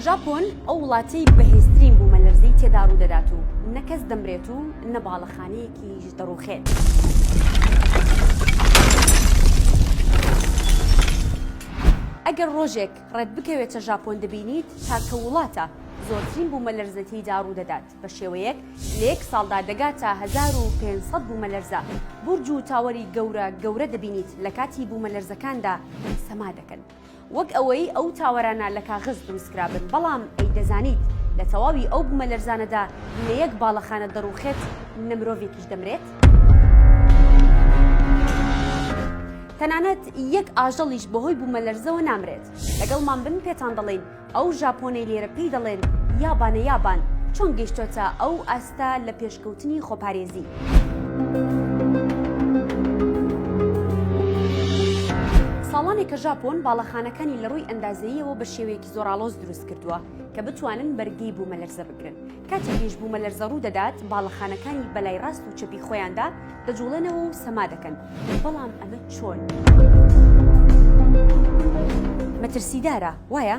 ژاپۆن ئەو وڵاتی بەهێزترین بوومەلەرزەی تێدا ڕوو دەدات و نەکەس دەمرێت و نە باڵەخانەیەکیش دەڕوخێت. ئەگەر ڕۆژێک ڕێت بکەوێتە ژاپۆن دەبینیت چاکە وڵاتە زۆرترین بوومەلەرزە تێیدا ڕوو دەدات بە شێوەیەک لە یەک ساڵدا دەگاتە 1500 بوومەلەرزە. بورج و تاوەری گەورە دەبینیت لە کاتی بوومەلەرزەکاندا سەما دەکەن. وەک ئەوەی ئەو تاوەرانە لە کاغز دروستکرابن، بەڵام ئەی دەزانیت لە تەواوی ئەو بوومەلەرزانەدا لە یەک باڵەخانە دەڕوخێت نە مرۆڤێکیش دەمرێت؟ تەنانەت یەک ئاژەڵیش بەهۆی بوومەلەرزەوە نامرێت. لەگەڵمان بن پێتان دەڵێن ئەو ژاپۆنەی لێرە پێی دەڵێن یابانە یابان چۆن گەیشتۆتە ئەو ئاستا لە پێشکەوتنی خۆپارێزی. ساڵانێکە ژاپۆن باڵەخانەکانی لە ڕووی ئەندازەییەوە بە شێوەیەکی زۆرئاڵۆز دروست کردووە کە بتوانن بەرگەی بوومەلەرزە بگرن. کاتێکیش بوومەلەرزە ڕوو دەدات، باڵەخانەکانی بەلای ڕاست و چەپی خۆیاندا دەجوڵێنەوە و سەما دەکەن. بەڵام ئەمە چۆن؟ مەترسیدارە، وایە؟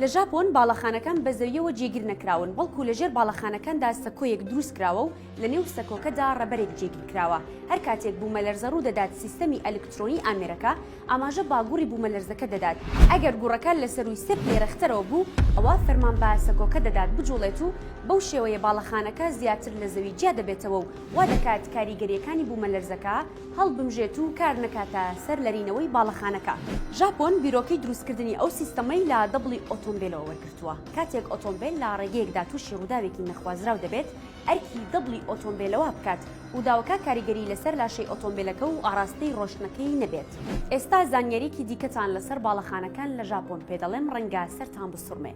لە ژاپۆن باڵەخانەکان بە زەویەوە جێگیر نەکراون، بەڵکو لەژێر باڵەخانەکاندا سەکۆیەک دروست کراوە و لە نێو سەکۆکەدا ڕەبەرێک جێگیر کراوە. هەر کاتێک بوومەلەرزە ڕوو دەدات، سیستەمی ئەلکترۆنی ئامێرەکە ئاماژە باگوڕی بوومەلەرزەکە دەدات. ئەگەر گوڕەکە لە سەروی سێ پلێرەختەرەوە بوو، ئەوە فەرمان بە سەکۆکە دەدات بجوڵێت و بەو شێوەیە باڵەخانەکە زیاتر لە زەوی جیا دەبێتەوە و وا دەکات کاریگەریەکانی بوومەلەرزەکە هەڵبمژێت و کار نەکاتە سەر لەرینەوەی باڵەخانەکە. ژاپۆن بیرۆکەی دروستکردنی ئەو سیستەمەی لە دەبڵی ئۆتۆمبیلەوە وەرگرتووە. کاتێک ئۆتۆمبیل لە ڕێگەیەکدا تووشی ڕووداوێکی نەخوازراو دەبێت، ئەرکی دەبڵی ئۆتۆمبیلەوە بکات و داوەکە کاریگەری لەسەر لاشەی ئۆتۆمبیلەکە و ئاراستەی ڕۆشنەکەی نەبێت. ئێستا زانیاریکی دیکەتان لەسەر باڵەخانەکان لە ژاپۆن پێدەڵێم، ڕەنگە سەرتان بسوڕمێ.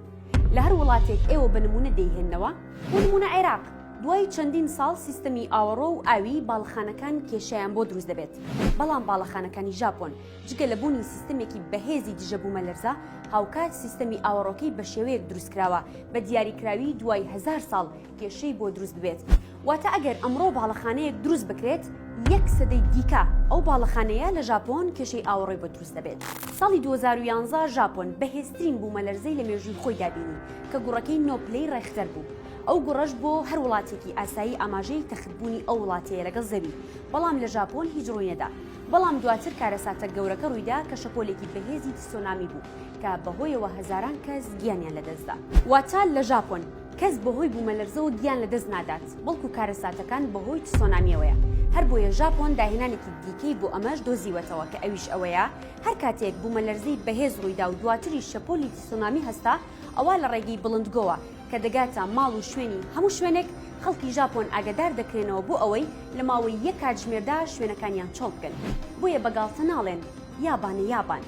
لە هەر وڵاتێک ئێوە بە نمونە دەیهێننەوە، بۆ نمونە عێراق، دوای چەندین ساڵ سیستەمی ئاوەڕۆ و ئاوی باڵەخانەکان کێشەیان بۆ دروست دەبێت. بەڵام باڵەخانەکانی ژاپۆن جگە لە بوونی سیستەمێکی بەهێزی دژە بوومەلەرزە، هاوکات سیستەمی ئاوەڕۆکەی بە شێوەیەک دروستکراوە بە دیاریکراوی دوای 1000 ساڵ کێشەی بۆ دروست ببێت. واتە ئەگەر ئەمڕۆ باڵەخانەیەک دروست بکرێت، یەک سەدەی دیکە ئەو باڵەخانەیە لە ژاپۆن کێشەی ئاوەڕۆی بۆ دروست دەبێت. ساڵی 2011 ژاپۆن بەهێزترین بوومەلەرزەی لە مێژووی خۆی دابینی کە گوڕەکەی نۆپلەی ڕێختەر بوو. ئەو گوڕەش بۆ هەر وڵاتێکی ئاسایی ئاماژەی تەختبوونی ئەو وڵاتەیە لەگەڵ زەوی، بەڵام لە ژاپۆن هیچ ڕووی نەدا. بەڵام دواتر کارەساتە گەورەکە ڕوویدا کە شەپۆلێکی بەهێزی تسۆنامی بوو کە بەهۆیەوە هەزاران کەس گیانیان لەدەستدا. واتە لە ژاپۆن کەس بەهۆی بوومەلەرزەوە گیان لەدەست نادات، بەڵکو کارەساتەکان بەهۆی تسۆنامیەوەیە. هەر بۆیە ژاپۆن داهێنانێکی دیکەی بۆ ئەمەش دۆزیوەتەوە کە ئەویش ئەوەیە هەر کاتێک بوومەلەرزەی بەهێز ڕوویدا و دواتری شەپۆلی تسۆنامی هەستا، ئەوە لە ڕێگەی بڵندگۆوە کە دەگاتە ماڵ و شوێنی هەموو شوێنێک، خەڵکی ژاپۆن ئاگادار دەکرێنەوە بۆ ئەوەی لە ماوەی یەک کاتژمێردا شوێنەکانیان چۆڵ بکەن. بۆیە بەگاڵتە ناڵێن یابانە یابان.